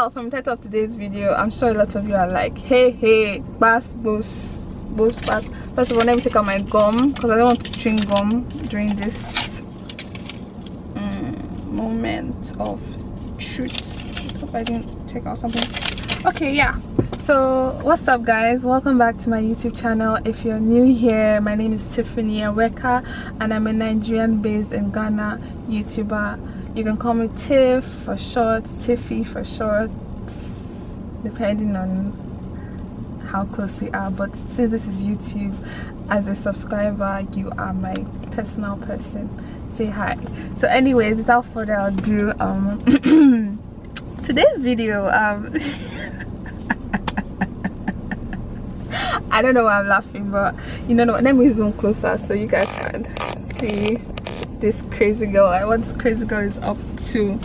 Well, from the title of today's video, I'm sure a lot of you are like, hey, bass. First of all, let me take out my gum because I don't want to chewing gum during this moment of truth. Hope I didn't take out something. Okay, yeah. So what's up, guys? Welcome back to my YouTube channel. If you're new here, my name is Tiffany Aweka and I'm a Nigerian based in Ghana YouTuber. You can call me Tiff for short, Tiffy for short, depending on how close we are. But since this is YouTube, as a subscriber, you are my personal person. Say hi. So anyways, without further ado, today's video, I don't know why I'm laughing, but you know what, let me zoom closer so you guys can see this crazy girl, like what this crazy girl is up to.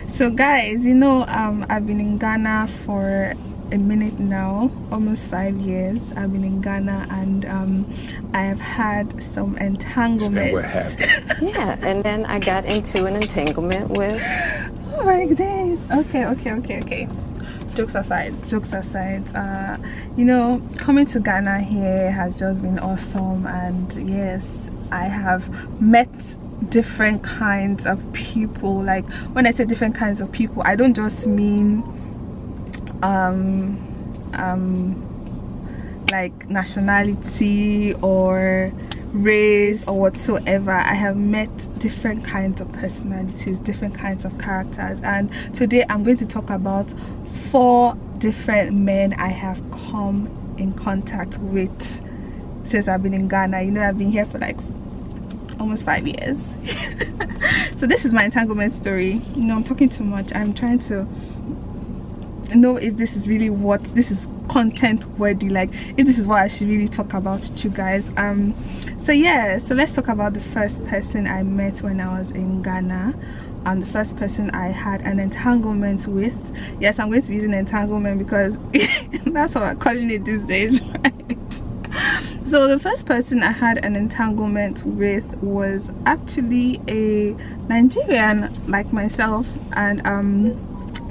So guys, you know, I've been in Ghana for a minute now, almost 5 years. I've been in Ghana and I have had some entanglements. What happened? Yeah, and then I got into an entanglement with... Oh my days. Okay. Jokes aside, you know, coming to Ghana here has just been awesome. And yes, I have met different kinds of people. Like when I say different kinds of people, I don't just mean like nationality or race or whatsoever. I have met different kinds of personalities, different kinds of characters, and today I'm going to talk about 4 different men I have come in contact with since I've been in Ghana. You know, I've been here for like almost 5 years. So this is my entanglement story. You know, I'm talking too much. I'm trying to know if this is really what this is content worthy, like if this is what I should really talk about with you guys. So yeah, so let's talk about the first person I met when I was in Ghana. The first person I had an entanglement with. Yes, I'm going to be using entanglement because that's what I'm calling it these days, right? So the first person I had an entanglement with was actually a Nigerian like myself, and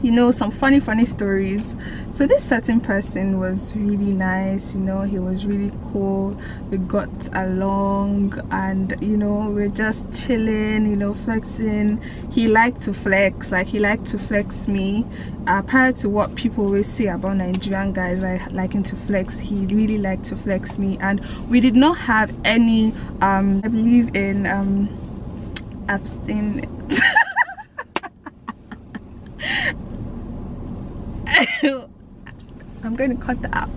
you know, some funny stories. So this certain person was really nice, you know, he was really cool, we got along, and you know, we're just chilling, you know, flexing. He liked to flex, like he liked to flex me. Prior to what people always say about Nigerian guys like liking to flex, he really liked to flex me, and we did not have any I believe in abstain I'm going to cut that out.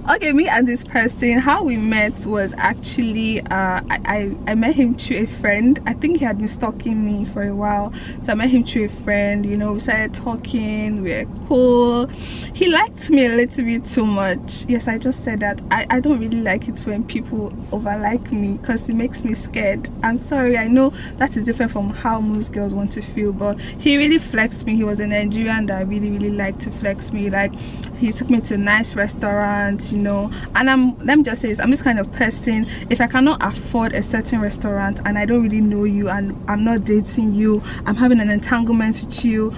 Okay, me and this person, how we met was actually I met him through a friend. I think he had been stalking me for a while, so I met him through a friend. You know, we started talking, we were cool. He liked me a little bit too much. Yes, I just said that. I don't really like it when people overlike me because it makes me scared. I'm sorry, I know that is different from how most girls want to feel, but he really flexed me. He was a Nigerian that really liked to flex me. Like, he took me to nice restaurants, you know, and let me just say this, I'm this kind of person, if I cannot afford a certain restaurant and I don't really know you and I'm not dating you, I'm having an entanglement with you,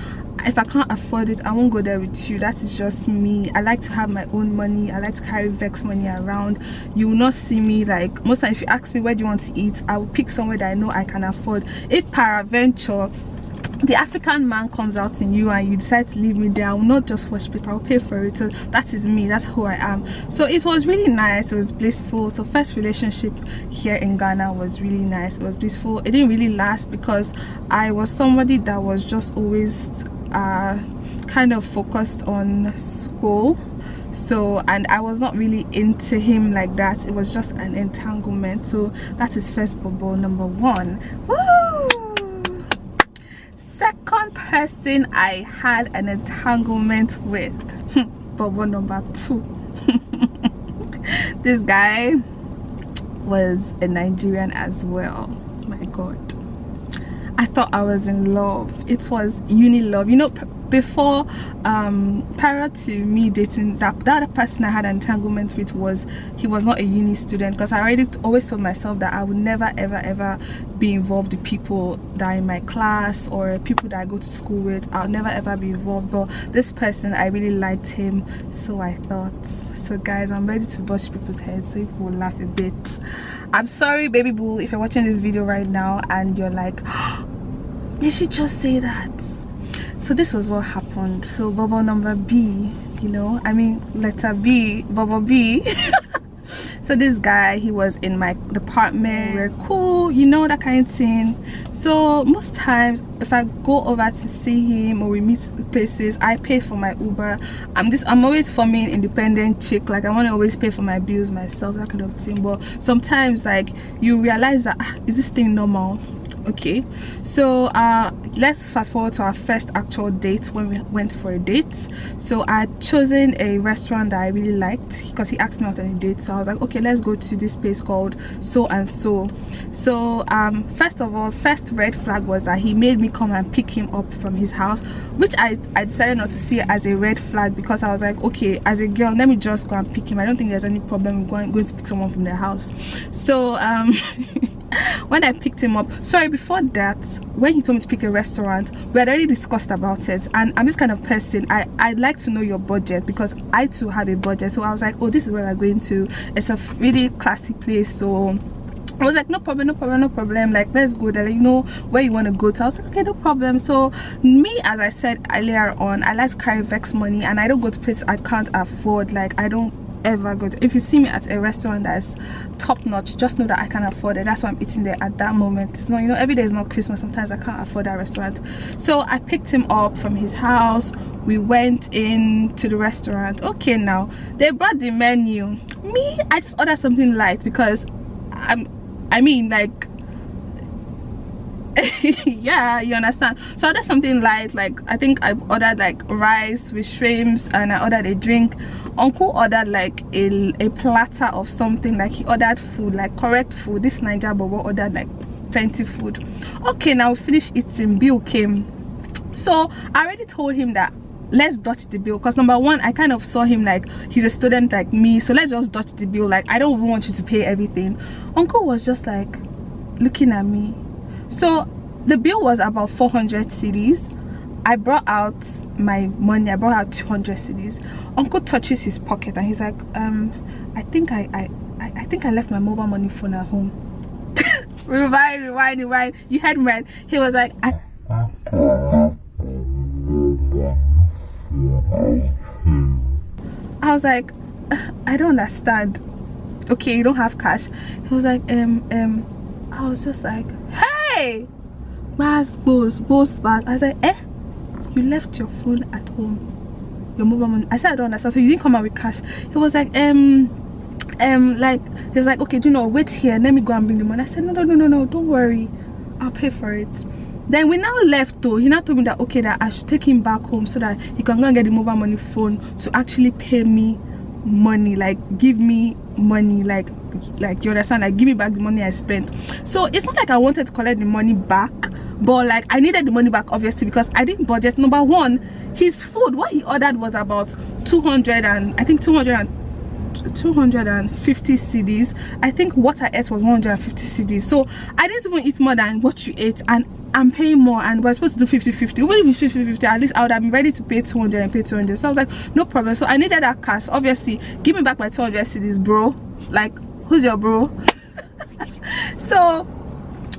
if I can't afford it, I won't go there with you. That is just me. I like to have my own money. I like to carry vex money around. You will not see me, like, most times if you ask me where do you want to eat, I will pick somewhere that I know I can afford. If peradventure the African man comes out in you and you decide to leave me there, I will not just worship it, I'll pay for it. So that is me, that's who I am. So it was really nice, it was blissful. So first relationship here in Ghana was really nice, it was blissful. It didn't really last because I was somebody that was just always kind of focused on school. So, and I was not really into him like that. It was just an entanglement. So that is first bubble number 1. Woo! Second person I had an entanglement with, bubble number 2. This guy was a Nigerian as well. My god, I thought I was in love. It was uni love, you know. before, prior to me dating that other person I had an entanglement with, he was not a uni student, because I already always told myself that I would never ever be involved with people that are in my class or people that I go to school with. I'll never ever be involved. But this person, I really liked him, so I thought. So guys, I'm ready to bust people's heads so people will laugh a bit. I'm sorry, baby boo, if you're watching this video right now and you're like, did she just say that? So this was what happened. So bubble number B, you know, I mean letter B, bubble B. So this guy, he was in my department. We're cool, you know, that kind of thing. So most times if I go over to see him or we meet places, I pay for my Uber. I'm always forming independent chick, like I want to always pay for my bills myself, that kind of thing. But sometimes like you realize that is this thing normal? Okay, so let's fast forward to our first actual date, when we went for a date. So I had chosen a restaurant that I really liked because he asked me out on a date. So I was like, okay, let's go to this place called so and so. So first of all, first red flag was that he made me come and pick him up from his house, which I decided not to see it as a red flag, because I was like, okay, as a girl, let me just go and pick him. I don't think there's any problem going to pick someone from their house. So when I picked him up, sorry, before that, when he told me to pick a restaurant, we had already discussed about it. And I'm this kind of person, I'd like to know your budget, because I too have a budget. So I was like, oh, this is where we're going to. It's a really classy place. So I was like, no problem, like let's go there, you know where you want to go to. I was like, okay, no problem. So me, as I said earlier on, I like to carry vex money, and I don't go to places I can't afford. Like I don't ever go to, if you see me at a restaurant that's top notch, just know that I can afford it. That's why I'm eating there at that moment. It's not, you know, every day is not Christmas. Sometimes I can't afford that restaurant. So I picked him up from his house. We went into the restaurant. Okay, now they brought the menu. Me, I just ordered something light because I mean like yeah, you understand. So I ordered something light, like I think I ordered like rice with shrimps, and I ordered a drink. Uncle ordered like a platter of something, like he ordered food, like correct food. This Niger bobo ordered like plenty food. Okay, now we finished eating, bill came. So I already told him that let's dodge the bill, because number one, I kind of saw him like he's a student like me, so let's just dodge the bill. Like I don't even want you to pay everything. Uncle was just like looking at me. So the bill was about 400 cedis. I brought out my money. I brought out 200 cedis. Uncle touches his pocket and he's like, I think I left my mobile money phone at home. rewind. You heard me right. He was like, I was like, I don't understand. Okay, you don't have cash. He was like, I was just like, hey, where's boss? I was like, you left your phone at home, your mobile money. I said, I don't understand. So you didn't come out with cash? He was like, like he was like, okay, do you know, wait here, let me go and bring the money. I said, no, don't worry, I'll pay for it. Then we now left though. He now told me that okay, that I should take him back home so that he can go and get the mobile money phone to actually pay me money, like give me money, like you understand, like give me back the money I spent. So it's not like I wanted to collect the money back, but like I needed the money back obviously, because I didn't budget. Number one, his food, what he ordered was about 200 and I think 250 cedis. I think what I ate was 150 cedis. So I didn't even eat more than what you ate, and I'm paying more, and we're supposed to do 50-50. Even if it's 50-50, at least I would have been ready to pay 200 and pay 200. So I was like, no problem. So I needed that cash. Obviously, give me back my 200 cedis, bro. Like, who's your bro? So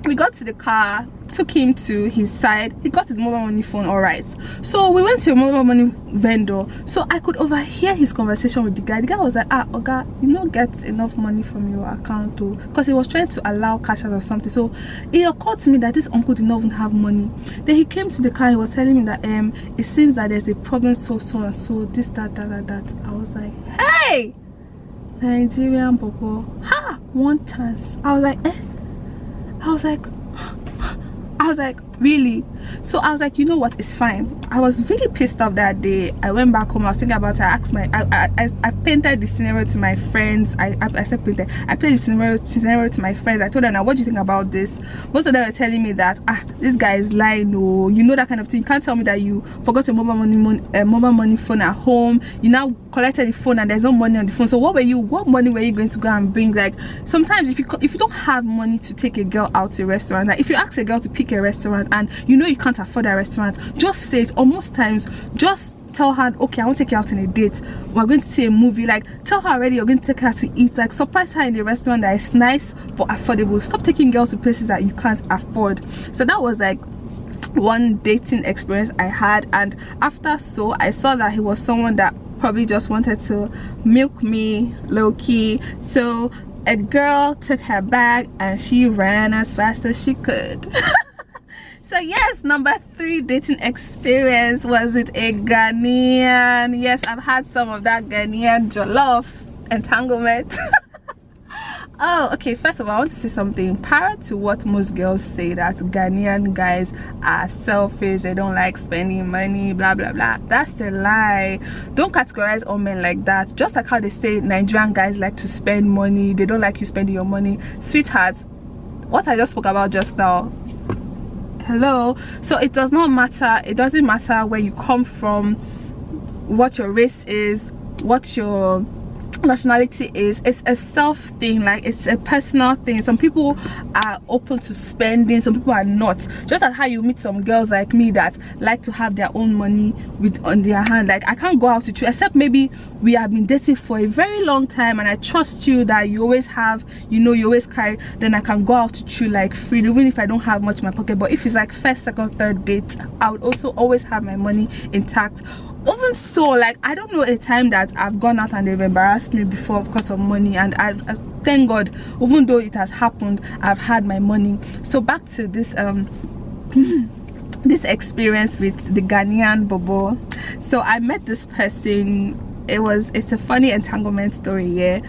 we got to the car, took him to his side. He got his mobile money phone, all right. So we went to a mobile money vendor, so I could overhear his conversation with the guy. The guy was like, Oga, you don't get enough money from your account too, because he was trying to allow cash out or something. So it occurred to me that this uncle did not even have money. Then he came to the car. He was telling me that it seems that there's a problem, so and so, this, that. I was like, hey, Nigerian bobo, ha, one chance. I was like, really? So I was like, you know what, it's fine. I was really pissed off that day. I went back home, I was thinking about it. I asked I painted the scenario to my friends. I said painted, I played the scenario to my friends. I told them, now what do you think about this? Most of them were telling me that this guy is lying, no, you know, that kind of thing. You can't tell me that you forgot your mobile money phone at home. You now collected the phone and there's no money on the phone. So what money were you going to go and bring? Like, sometimes if you don't have money to take a girl out to a restaurant, like if you ask a girl to pick a restaurant and you know you can't afford a restaurant, just say it. Or most times just tell her, okay, I want to take you out on a date, we're going to see a movie. Like, tell her already you're going to take her to eat. Like, surprise her in a restaurant that is nice but affordable. Stop taking girls to places that you can't afford. So that was like one dating experience I had. And after, so I saw that he was someone that probably just wanted to milk me low-key. So a girl took her bag and she ran as fast as she could. So yes, number 3 dating experience was with a Ghanaian. Yes, I've had some of that Ghanaian jollof entanglement. Oh, okay, first of all, I want to say something. Prior to what most girls say, that Ghanaian guys are selfish, they don't like spending money, blah blah blah, that's a lie. Don't categorize all men like that. Just like how they say Nigerian guys like to spend money, they don't like you spending your money. Sweethearts, what I just spoke about just now, hello. So it does not matter, it doesn't matter where you come from, what your race is, what your nationality is. It's a self thing, like it's a personal thing. Some people are open to spending, some people are not. Just like how you meet some girls like me that like to have their own money on their hand. Like, I can't go out with you except maybe we have been dating for a very long time and I trust you that you always have, you know, you always carry, then I can go out with you like freely, even if I don't have much in my pocket. But if it's like first, second, third date, I would also always have my money intact. Even so, like, I don't know a time that I've gone out and they've embarrassed me before because of money. And I thank God, even though it has happened, I've had my money. So back to this this experience with the Ghanaian bobo. So I met this person. It's a funny entanglement story. Yeah,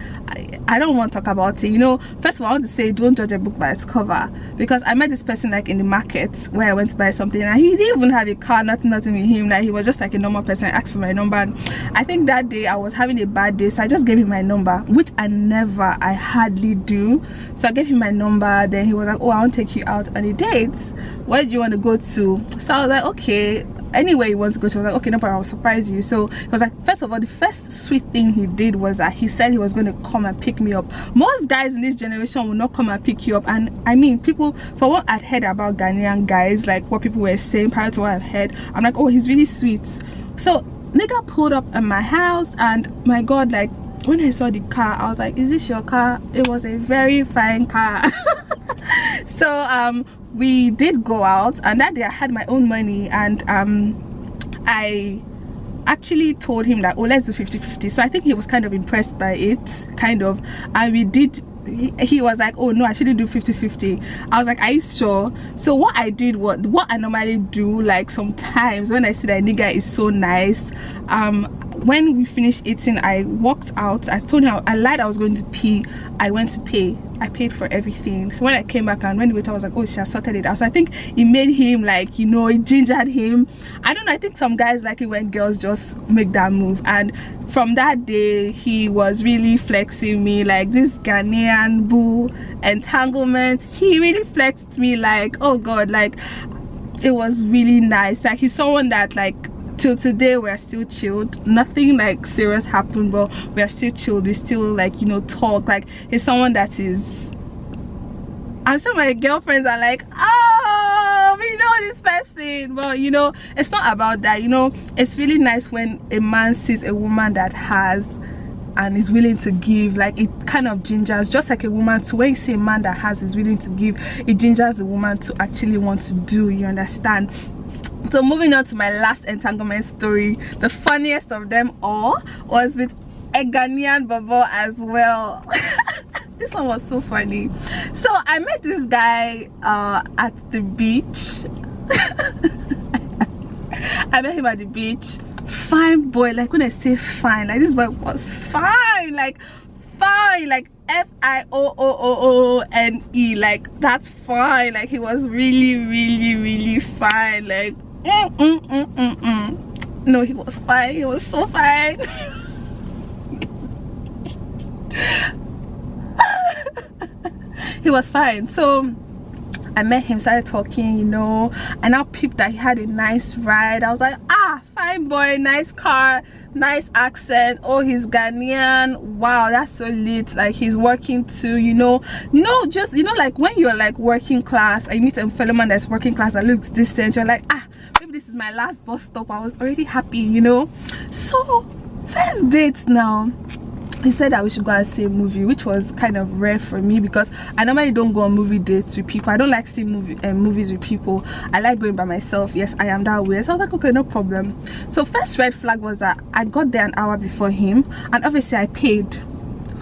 I don't want to talk about it. You know, first of all, I want to say, don't judge a book by its cover, because I met this person like in the market where I went to buy something and he didn't even have a car, nothing with him. Like, he was just like a normal person. I asked for my number and I think that day I was having a bad day, so I just gave him my number, which I hardly do. So I gave him my number. Then he was like, oh, I want to take you out on a date, where do you want to go to? So I was like, okay, anywhere you want to go to. I was like, okay, no problem, I'll surprise you. So he was like, first of all, the first sweet thing he did was that he said he was going to come and pick me up. Most guys in this generation will not come and pick you up. And I mean, people, for what I'd heard about Ghanaian guys, like what people were saying prior to what I've heard, I'm like, oh, he's really sweet. So nigga pulled up at my house and my God, like, when I saw the car, I was like, is this your car? It was a very fine car. So we did go out, and that day I had my own money, and I actually told him like, oh, let's do 50-50. So I think he was kind of impressed by it, kind of, and we did. He was like, oh no, I shouldn't do 50-50. I was like, are you sure? So what I did was what I normally do, like sometimes when I see that nigga is so nice, when we finished eating, I walked out. I told him, I lied I was going to pee. I went to pay. I paid for everything. So when I came back and when the waiter was like, oh, she has sorted it out. So I think it made him, like, you know, it gingered him. I don't know, I think some guys like it when girls just make that move. And from that day, he was really flexing me, like this Ghanaian boo entanglement. He really flexed me, like, oh God, like, it was really nice. Like, he's someone that, like, till today we're still chilled. Nothing like serious happened, but we're still chilled. We still, like, you know, talk. Like, he's someone that is, I'm sure my girlfriends are like, oh, we know this person. Well, you know, it's not about that. You know, it's really nice when a man sees a woman that has and is willing to give. Like, it kind of gingers, just like a woman to, when you see a man that has, is willing to give, it gingers the woman to actually want to do, you understand? So moving on to my last entanglement story, the funniest of them all was with a Ghanaian bobo as well. This one was so funny. So I met this guy at the beach. I met him at the beach. Fine boy. Like, when I say fine, like, this boy was fine, like fine, like Fione, like that's fine. Like he was really fine. Like no, he was fine. He was so fine. He was fine. So I met him, started talking, you know, and I picked that he had a nice ride. I was like, ah, fine boy, nice car, nice accent. Oh, he's Ghanaian. Wow, that's so lit. Like he's working too, you know, just, you know, like when you're like working class and you meet a fellow man that's working class that looks distant, you're like, ah, maybe this is my last bus stop. I was already happy, you know. So first date now, he said that we should go and see a movie, which was kind of rare for me because I normally don't go on movie dates with people. I don't like seeing movies with people. I like going by myself. Yes, I am that way. So I was like, okay, no problem. So first red flag was that I got there an hour before him, and obviously I paid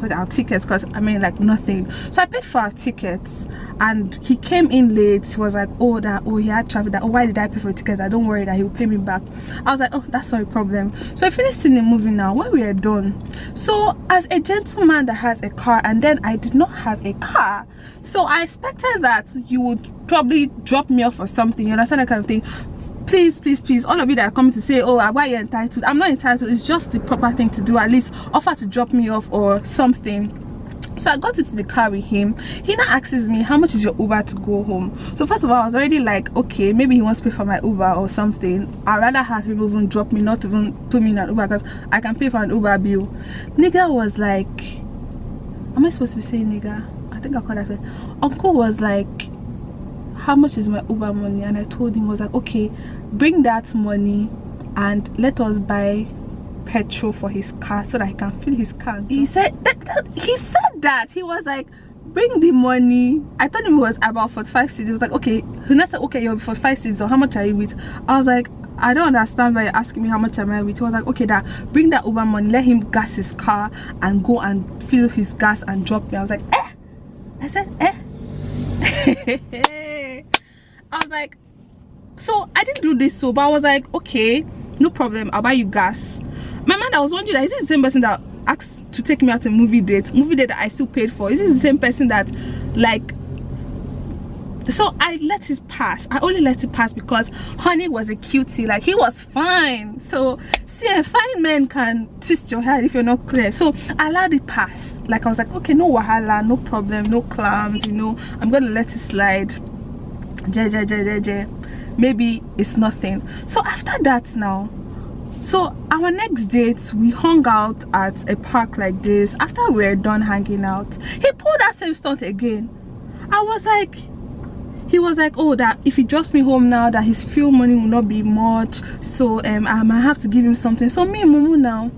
for our tickets because I mean like nothing. So I paid for our tickets and he came in late. He was like, oh he had traffic, that, oh, why did I pay for the tickets? I don't worry that he will pay me back. I was like, oh, that's not a problem. So I finished seeing the movie now. When we are done, so as a gentleman that has a car, and then I did not have a car, so I expected that you would probably drop me off or something, you understand, that kind of thing. Please, all of you that are coming to say, oh, why are you entitled? I'm not entitled. It's just the proper thing to do. At least offer to drop me off or something. So I got into the car with him. He now asks me, how much is your Uber to go home? So first of all, I was already like, okay, maybe he wants to pay for my Uber or something. I'd rather have him even drop me, not even put me in an Uber, because I can pay for an Uber bill. Nigga was like, am I supposed to be saying nigga? I think I called that. Uncle was like, how much is my Uber money? And I told him, was like, okay, bring that money and let us buy petrol for his car so that he can fill his car. He said that he was like, bring the money. I thought it was about 45 cedis. He was like, okay. He said, okay, you're 45 cedis, so how much are you with? I was like, I don't understand why you're asking me how much am I with. He was like, okay, bring that Uber money, let him gas his car and go and fill his gas and drop me. I was like, eh? I said, eh? I was like, so I didn't do this, so but I was like, okay, no problem, I'll buy you gas. My mind, I was wondering, is this the same person that asked to take me out a movie date that I still paid for? Is this the same person that, like, so I let it pass. I only let it pass because honey was a cutie, like he was fine. So see, a fine man can twist your head if you're not clear. So I allowed it pass. Like I was like, okay, no wahala, no problem, no clams, you know, I'm gonna let it slide. Maybe it's nothing. So after that now, so our next date, we hung out at a park like this. After we were done hanging out, he pulled that same stunt again. I was like, he was like, oh, that if he drops me home now, that his fuel money will not be much, so I might have to give him something. So me, Mumu, now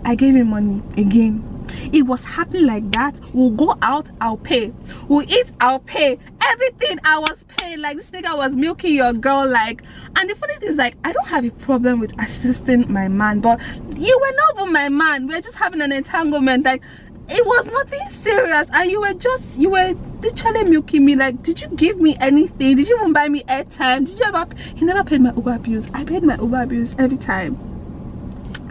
I gave him money again. It was happening like that. We'll go out, I'll pay. We'll eat, I'll pay. Everything I was paying. Like this nigga was milking your girl, like. And the funny thing is, like, I don't have a problem with assisting my man, but you were not even my man. We're just having an entanglement. Like, it was nothing serious, and you were literally milking me. Like, did you give me anything? Did you even buy me airtime? Did you ever? He never paid my Uber bills. I paid my Uber bills every time.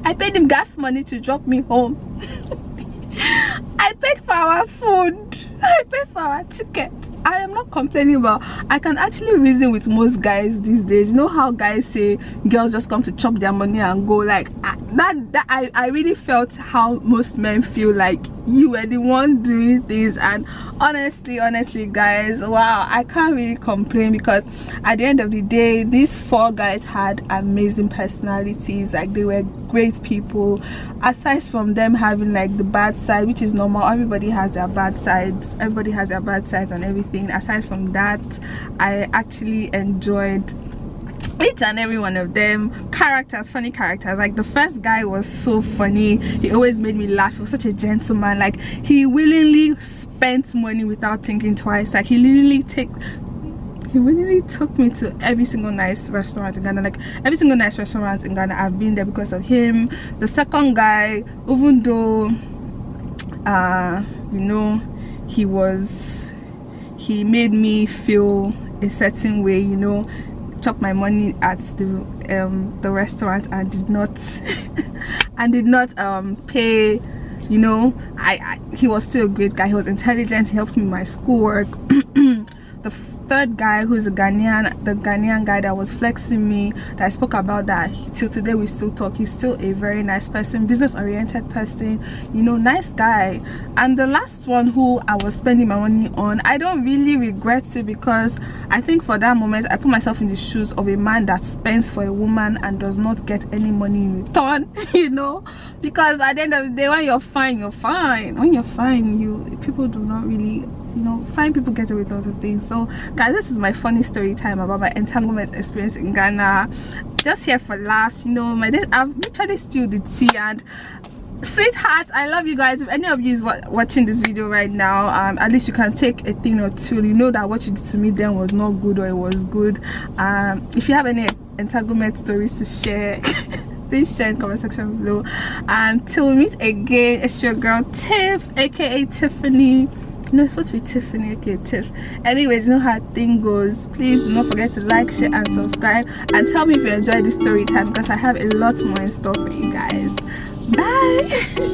I paid him gas money to drop me home. I paid for our food. I paid for our ticket. I am not complaining about. I can actually reason with most guys these days. You know how guys say girls just come to chop their money and go. Like I really felt how most men feel, like you were the one doing things. And honestly guys, wow, I can't really complain, because at the end of the day, these 4 guys had amazing personalities. Like, they were great people. Aside from them having like the bad side, which is normal, everybody has their bad sides, and everything. Aside from that, I actually enjoyed each and every one of them. Funny characters. Like, the first guy was so funny. He always made me laugh. He was such a gentleman. Like, he willingly spent money without thinking twice. Like, he literally took me to every single nice restaurant in Ghana. Like, every single nice restaurant in Ghana, I've been there because of him. The second guy, even though you know, he made me feel a certain way, you know, chopped my money at the restaurant and did not pay you know, he was still a great guy. He was intelligent. He helped me with my schoolwork. The third guy, who's the Ghanaian guy that was flexing me, that I spoke about, that till today we still talk. He's still a very nice person, business oriented person, you know, nice guy. And the last one who I was spending my money on, I don't really regret it, because I think for that moment I put myself in the shoes of a man that spends for a woman and does not get any money in return. You know, because at the end of the day, when you're fine, you're fine. When you're fine, people do not really, you know, fine people get away with a lot of things. So guys, this is my funny story time about my entanglement experience in Ghana. Just here for laughs, you know. I've literally spilled the tea. And sweethearts, I love you guys. If any of you is watching this video right now, at least you can take a thing or two. You know that what you did to me then was not good, or it was good. If you have any entanglement stories to share, please share in the comment section below. Till we meet again, it's your girl Tiff, aka Tiffany. No, it's supposed to be Tiffany, okay, Tiff. Anyways, you know how thing goes. Please do not forget to like, share, and subscribe. And tell me if you enjoyed this story time, because I have a lot more in store for you guys. Bye.